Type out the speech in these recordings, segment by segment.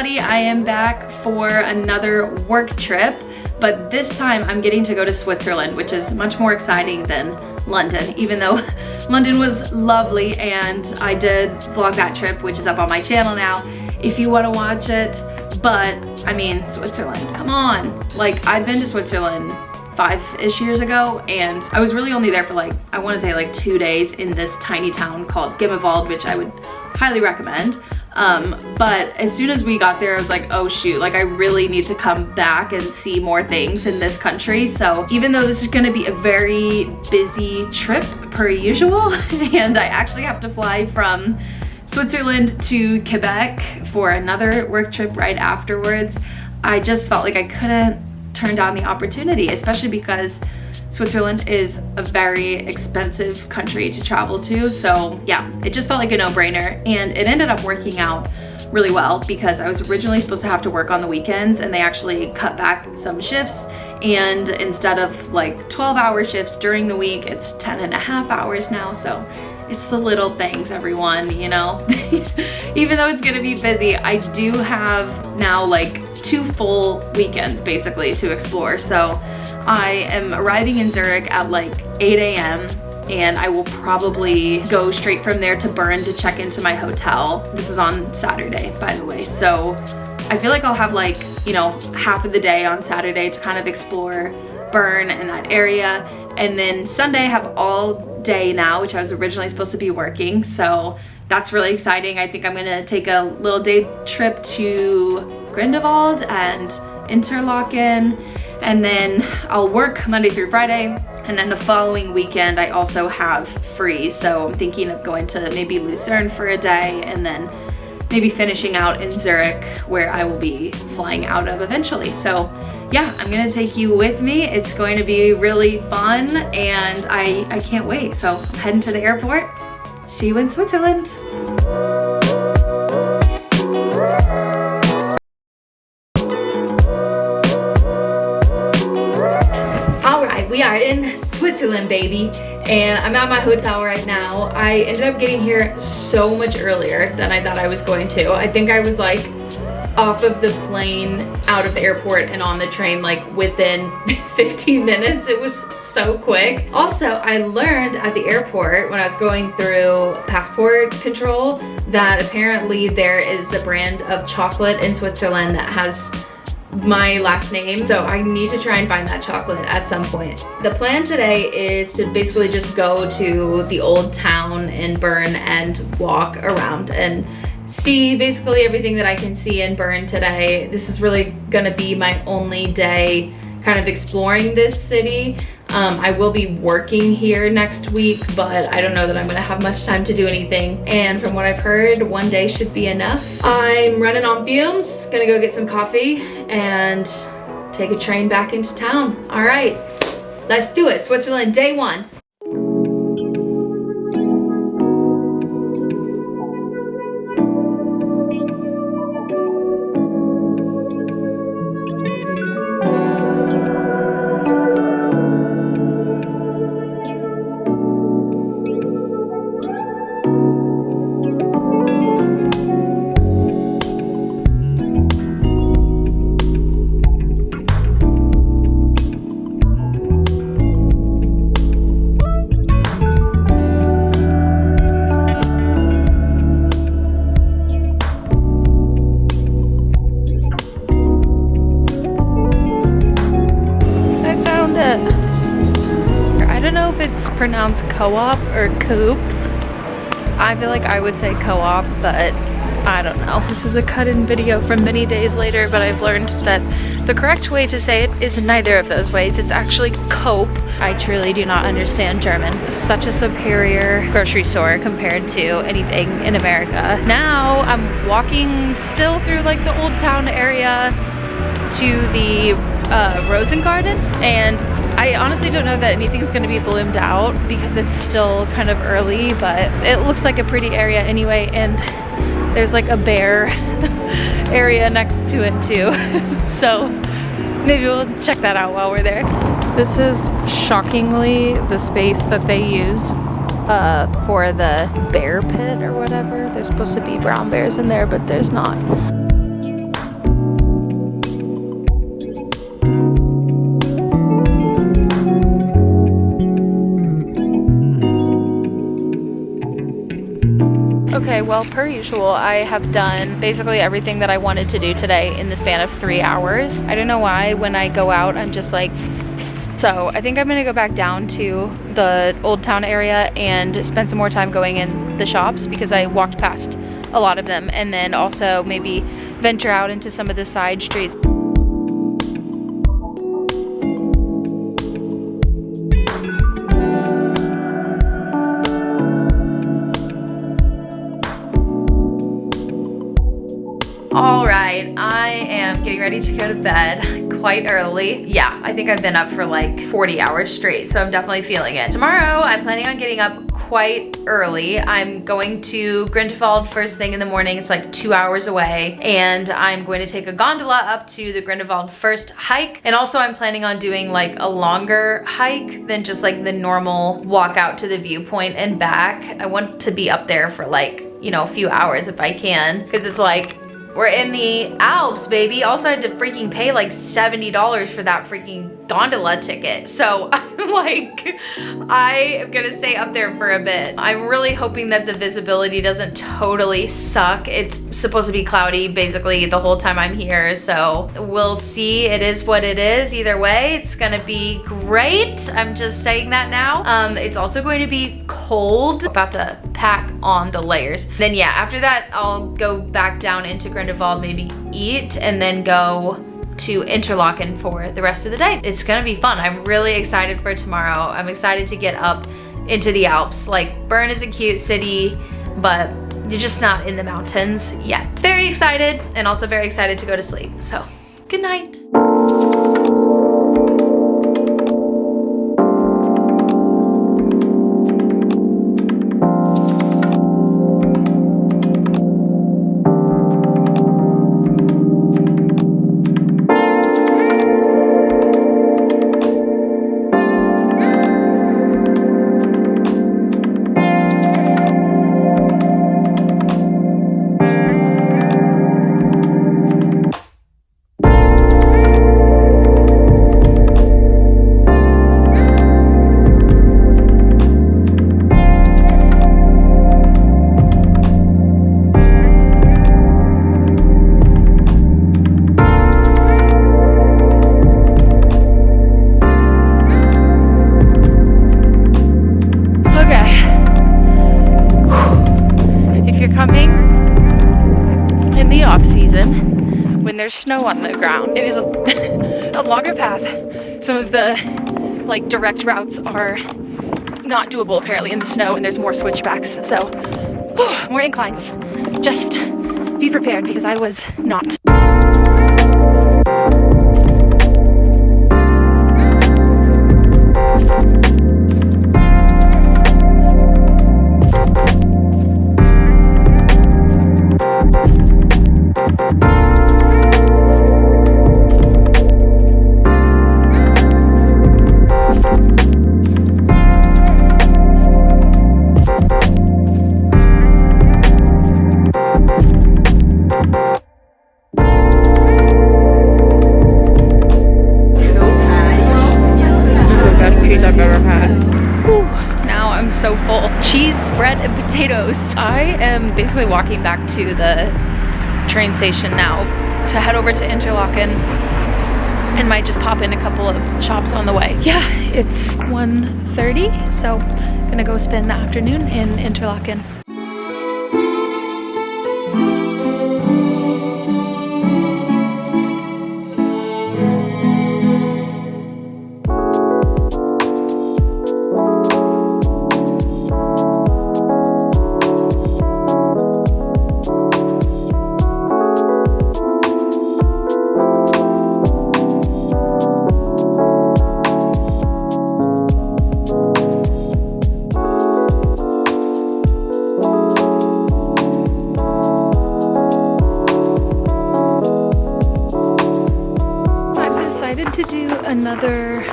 everybody, I am back for another work trip, but this time I'm getting to go to Switzerland, which is much more exciting than London, even though London was lovely and I did vlog that trip, which is up on my channel now if you want to watch it. But I mean, Switzerland, come on. Like, I've been to Switzerland 5-ish years ago, and I was really only there for like, I want to say like 2 days in this tiny town called Grindelwald, which I would highly recommend. But as soon as we got there, I was like, oh shoot, like I really need to come back and see more things in this country. So even though this is gonna be a very busy trip per usual, and I actually have to fly from Switzerland to Quebec for another work trip right afterwards, I just felt like I couldn't turn down the opportunity, especially because Switzerland is a very expensive country to travel to. So yeah, it just felt like a no-brainer, and it ended up working out really well because I was originally supposed to have to work on the weekends, and they actually cut back some shifts, and instead of like 12-hour shifts during the week, it's 10.5 hours now. So it's the little things, everyone, you know. Even though it's gonna be busy, I do have now like 2 full weekends basically to explore. So I am arriving in Zurich at like 8 a.m. and I will probably go straight from there to Bern to check into my hotel. This is on Saturday, by the way. So I feel like I'll have like, you know, half of the day on Saturday to kind of explore Bern and that area. And then Sunday I have all day now, which I was originally supposed to be working. So that's really exciting. I think I'm gonna take a little day trip to Grindelwald and Interlaken, and then I'll work Monday through Friday, and then the following weekend I also have free. So I'm thinking of going to maybe Luzern for a day, and then maybe finishing out in Zurich, where I will be flying out of eventually. So yeah, I'm gonna take you with me. It's going to be really fun, and I can't wait. So I'm heading to the airport. See you in Switzerland. All right, we are in Switzerland, baby, and I'm at my hotel right now. I ended up getting here so much earlier than I thought I was going to. I think I was like off of the plane, out of the airport, and on the train like within 15 minutes. It was so quick. Also, I learned at the airport when I was going through passport control that apparently there is a brand of chocolate in Switzerland that has my last name, so I need to try and find that chocolate at some point. The plan today is to basically just go to the old town in Bern and walk around and see basically everything that I can see in Bern today. This is really gonna be my only day kind of exploring this city. I will be working here next week, but I don't know that I'm gonna have much time to do anything. And from what I've heard, one day should be enough. I'm running on fumes, gonna go get some coffee and take a train back into town. All right, let's do it. Switzerland, day 1. Pronounced co-op or coop. I feel like I would say co-op, but I don't know. This is a cut-in video from many days later, but I've learned that the correct way to say it is neither of those ways. It's actually cope. I truly do not understand German. Such a superior grocery store compared to anything in America. Now I'm walking still through like the old town area to the Rosengarten, and I honestly don't know that anything's going to be bloomed out because it's still kind of early, but it looks like a pretty area anyway, and there's like a bear area next to it too. So maybe we'll check that out while we're there. This is shockingly the space that they use for the bear pit or whatever. There's supposed to be brown bears in there, but there's not. Okay, well, per usual, I have done basically everything that I wanted to do today in the span of 3 hours. I don't know why when I go out, I'm just like, so I think I'm gonna go back down to the Old Town area and spend some more time going in the shops because I walked past a lot of them, and then also maybe venture out into some of the side streets. All right, I am getting ready to go to bed quite early. Yeah, I think I've been up for like 40 hours straight, so I'm definitely feeling it. Tomorrow, I'm planning on getting up quite early. I'm going to Grindelwald first thing in the morning. It's like 2 hours away, and I'm going to take a gondola up to the Grindelwald first hike. And also I'm planning on doing like a longer hike than just like the normal walk out to the viewpoint and back. I want to be up there for like, you know, a few hours if I can, because it's like, we're in the Alps, baby. Also, I had to freaking pay like $70 for that freaking gondola ticket. So I'm like, I am gonna stay up there for a bit. I'm really hoping that the visibility doesn't totally suck. It's supposed to be cloudy basically the whole time I'm here. So we'll see. It is what it is. Either way, it's gonna be great. I'm just saying that now. It's also going to be cold. About to pack on the layers. Then yeah, after that, I'll go back down into Grindelwald, maybe eat, and then go to Interlaken for the rest of the day. It's gonna be fun. I'm really excited for tomorrow. I'm excited to get up into the Alps. Like, Bern is a cute city, but you're just not in the mountains yet. Very excited, and also very excited to go to sleep. So, good night. There's snow on the ground. It is a longer path. Some of the like direct routes are not doable apparently in the snow, and there's more switchbacks. So more inclines. Just be prepared because I was not. So full. Cheese, bread, and potatoes. I am basically walking back to the train station now to head over to Interlaken, and might just pop in a couple of shops on the way. Yeah, it's 1:30, so I'm gonna go spend the afternoon in Interlaken. To do another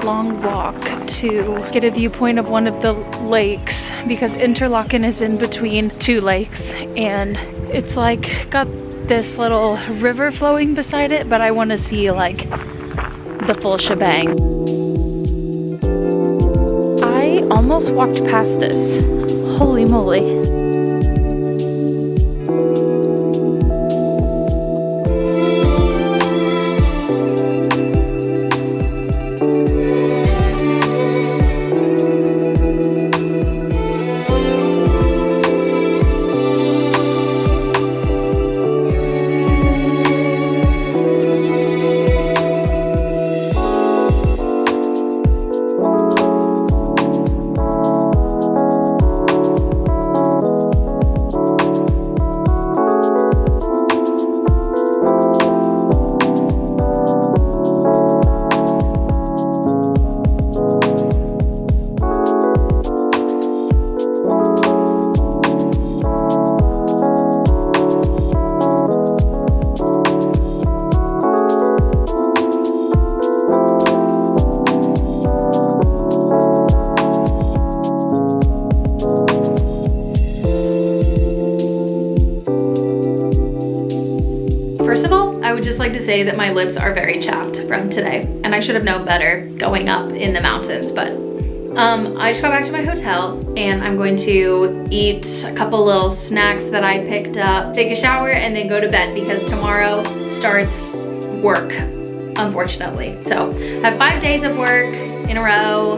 long walk to get a viewpoint of one of the lakes, because Interlaken is in between two lakes and it's like got this little river flowing beside it, but I want to see like the full shebang. I almost walked past this. Holy moly. like to say that my lips are very chapped from today, and I should have known better going up in the mountains, but I just got back to my hotel and I'm going to eat a couple little snacks that I picked up, take a shower, and then go to bed because tomorrow starts work, unfortunately. So I have 5 days of work in a row,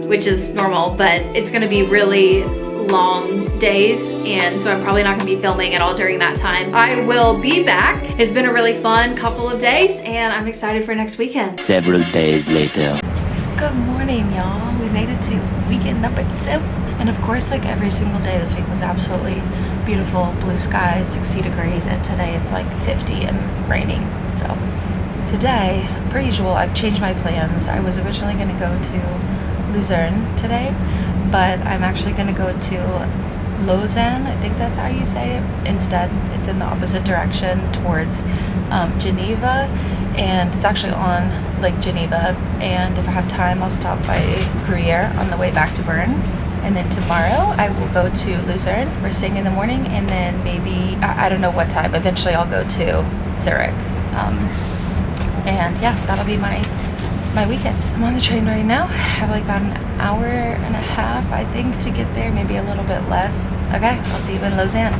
which is normal, but it's gonna be really long days, and so I'm probably not gonna be filming at all during that time. I will be back. It's been a really fun couple of days and I'm excited for next weekend. Several days later. Good morning, y'all. We made it to weekend number 2. And of course, like every single day this week was absolutely beautiful. Blue skies, 60 degrees, and today it's like 50 and raining. So today, per usual, I've changed my plans. I was originally gonna go to Luzern today, but I'm actually gonna go to Lausanne, I think that's how you say it. Instead, it's in the opposite direction towards Geneva, and it's actually on Lake Geneva. And if I have time, I'll stop by Gruyere on the way back to Bern. And then tomorrow I will go to Luzern. We're staying in the morning, and then maybe, I don't know what time, eventually I'll go to Zurich. And yeah, that'll be my weekend. I'm on the train right now. I have like about an hour and a half, I think, to get there, maybe a little bit less. Okay, I'll see you in Lausanne.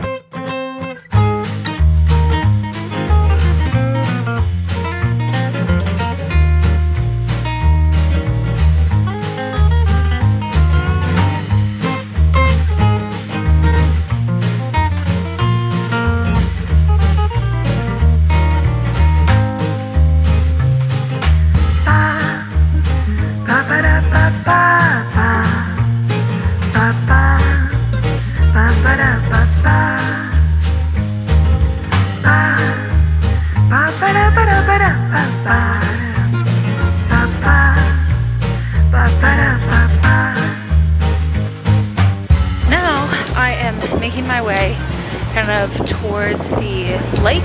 Now I am making my way kind of towards the lake.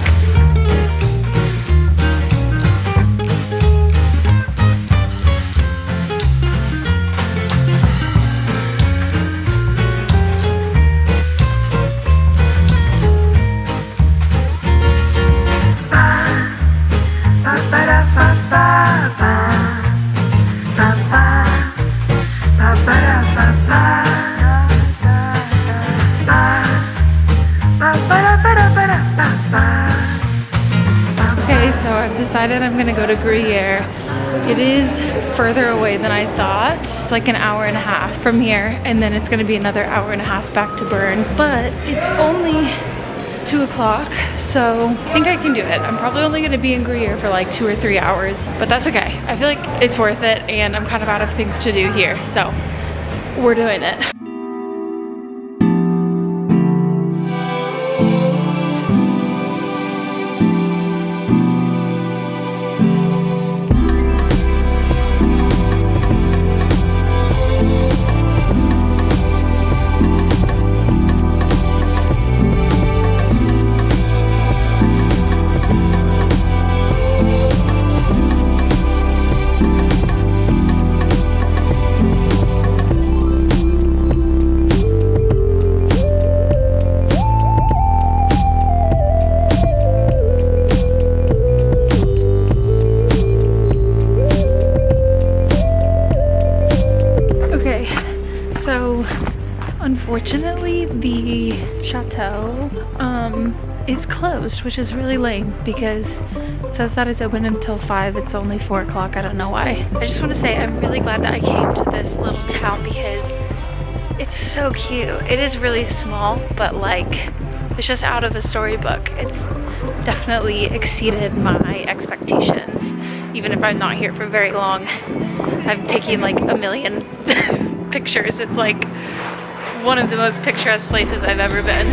So I've decided I'm gonna go to Gruyere. It is further away than I thought. It's like an hour and a half from here, and then it's gonna be another hour and a half back to Bern. But it's only 2 o'clock, so I think I can do it. I'm probably only gonna be in Gruyere for like 2 or 3 hours, but that's okay. I feel like it's worth it, and I'm kind of out of things to do here, so we're doing it. Unfortunately, the chateau is closed, which is really lame because it says that it's open until 5. It's only 4 o'clock. I don't know why. I just want to say I'm really glad that I came to this little town because it's so cute. It is really small, but like it's just out of a storybook. It's definitely exceeded my expectations, even if I'm not here for very long. I'm taking like a million pictures. It's like one of the most picturesque places I've ever been.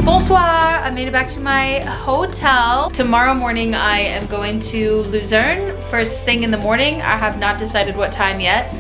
Bonsoir! I made it back to my hotel. Tomorrow morning I am going to Luzern. First thing in the morning. I have not decided what time yet.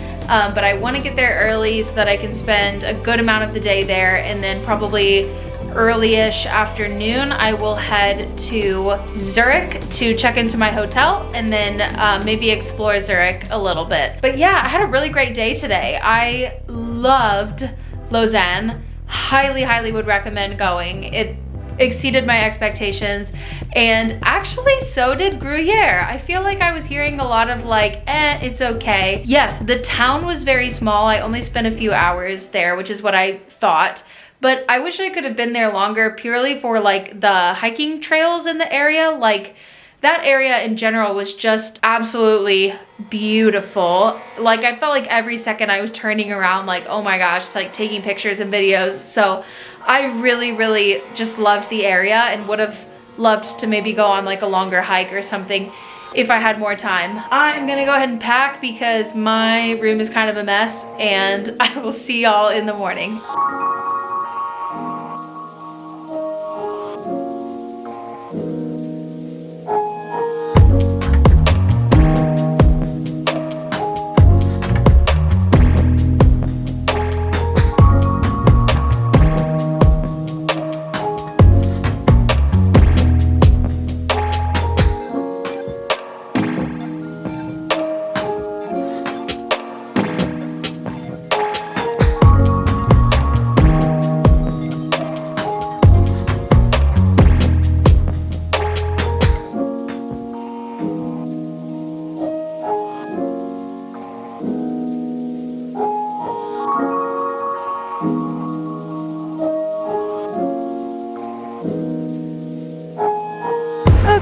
But I want to get there early so that I can spend a good amount of the day there and then probably early-ish afternoon, I will head to Zurich to check into my hotel and then maybe explore Zurich a little bit. But yeah, I had a really great day today. I loved Lausanne. Highly, highly would recommend going. It exceeded my expectations, and actually so did Gruyere. I feel like I was hearing a lot of like, it's okay. Yes, the town was very small. I only spent a few hours there, which is what I thought. But I wish I could have been there longer purely for like the hiking trails in the area. Like that area in general was just absolutely beautiful. Like I felt like every second I was turning around like, oh my gosh, like taking pictures and videos. So I really, really just loved the area and would have loved to maybe go on like a longer hike or something if I had more time. I'm gonna go ahead and pack because my room is kind of a mess, and I will see y'all in the morning.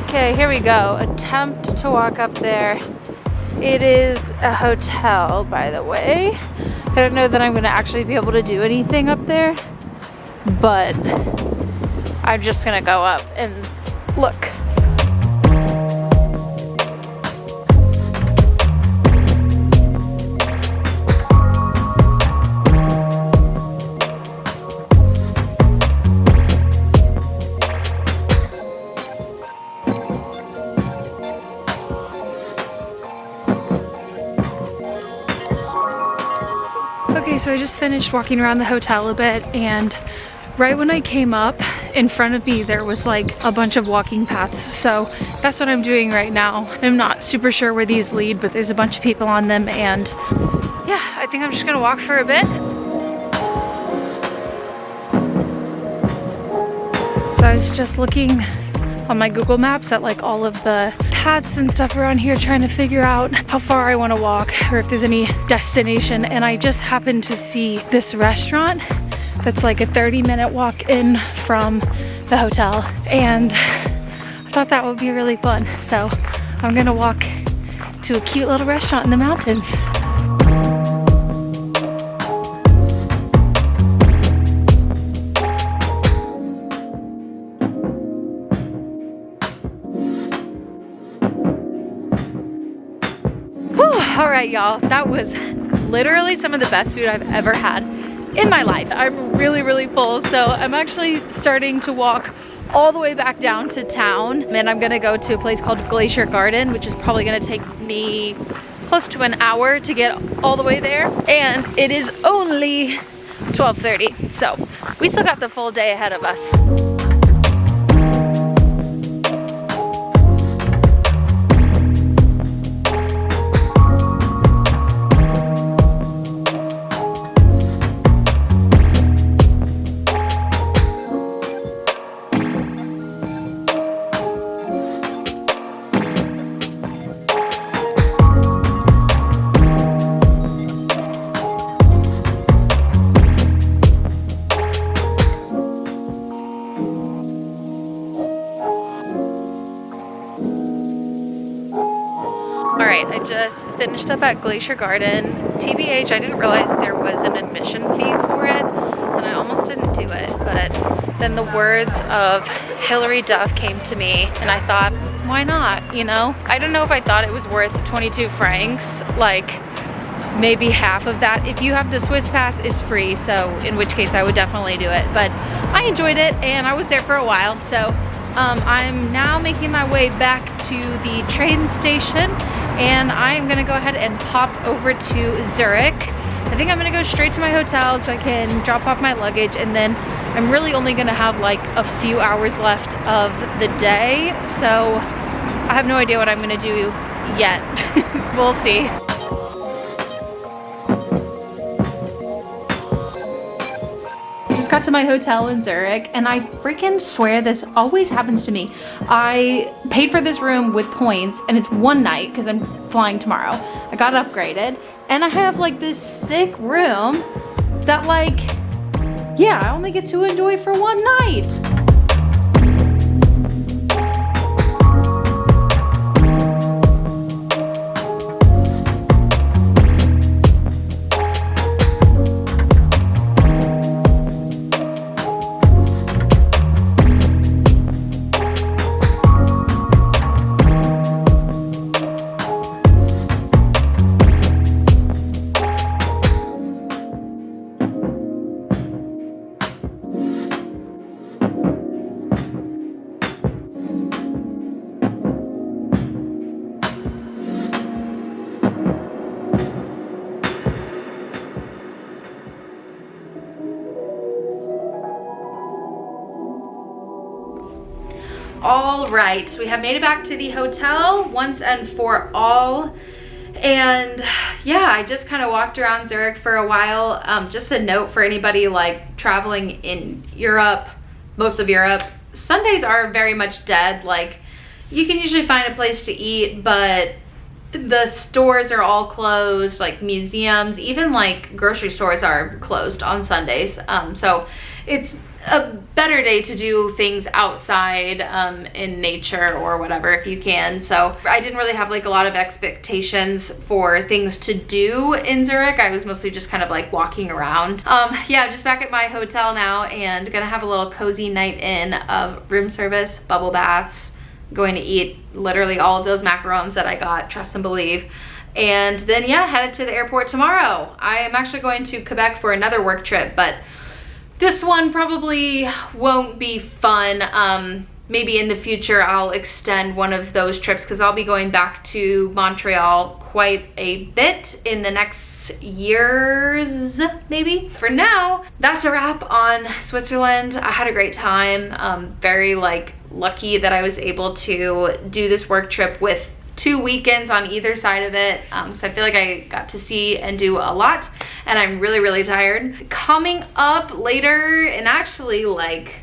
Okay, here we go. Attempt to walk up there. It is a hotel, by the way. I don't know that I'm gonna actually be able to do anything up there, but I'm just gonna go up and look. Okay, so I just finished walking around the hotel a bit, and right when I came up, in front of me there was like a bunch of walking paths. So that's what I'm doing right now. I'm not super sure where these lead, but there's a bunch of people on them, and yeah, I think I'm just gonna walk for a bit. So I was just looking on my Google Maps at like all of the paths and stuff around here, trying to figure out how far I want to walk or if there's any destination, and I just happened to see this restaurant that's like a 30-minute walk in from the hotel, and I thought that would be really fun. So I'm gonna walk to a cute little restaurant in the mountains. All right, y'all, that was literally some of the best food I've ever had in my life. I'm really, really full, so I'm actually starting to walk all the way back down to town, and I'm gonna go to a place called Glacier Garden, which is probably gonna take me close to an hour to get all the way there, and it is only 12:30, so we still got the full day ahead of us. I just finished up at Glacier Garden. TBH, I didn't realize there was an admission fee for it, and I almost didn't do it, but then the words of Hilary Duff came to me, and I thought, why not, you know? I don't know if I thought it was worth 22 francs, like maybe half of that. If you have the Swiss pass, it's free, so in which case I would definitely do it, but I enjoyed it, and I was there for a while, so I'm now making my way back to the train station, and I am gonna go ahead and pop over to Zurich. I think I'm gonna go straight to my hotel so I can drop off my luggage, and then I'm really only gonna have like a few hours left of the day, so I have no idea what I'm gonna do yet. We'll see. Just got to my hotel in Zurich, and I freaking swear this always happens to me. I paid for this room with points, and it's one night because I'm flying tomorrow. I got upgraded, and I have like this sick room that like, yeah, I only get to enjoy for one night. All right, we have made it back to the hotel once and for all. And yeah, I just kind of walked around Zurich for a while. Just a note for anybody like traveling in Europe, most of Europe, Sundays are very much dead. Like, you can usually find a place to eat, but the stores are all closed, like museums, even like grocery stores are closed on Sundays. So it's a better day to do things outside in nature or whatever if you can. So I didn't really have like a lot of expectations for things to do in Zurich. I was mostly just kind of like walking around. Yeah, just back at my hotel now and gonna have a little cozy night in of room service, bubble baths, going to eat literally all of those macarons that I got, trust and believe. And then yeah, headed to the airport tomorrow. I am actually going to Quebec for another work trip, but this one probably won't be fun. Maybe in the future I'll extend one of those trips because I'll be going back to Montreal quite a bit in the next years, maybe. For now, that's a wrap on Switzerland. I had a great time. Very like lucky that I was able to do this work trip with 2 weekends on either side of it. So I feel like I got to see and do a lot, and I'm really, really tired. Coming up later in actually like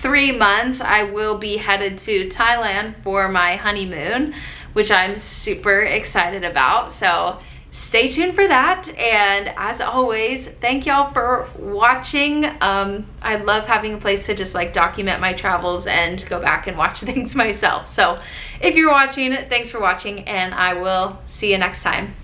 3 months, I will be headed to Thailand for my honeymoon, which I'm super excited about. So stay tuned for that. And as always, thank y'all for watching. I love having a place to just like document my travels and go back and watch things myself. So if you're watching, thanks for watching, and I will see you next time.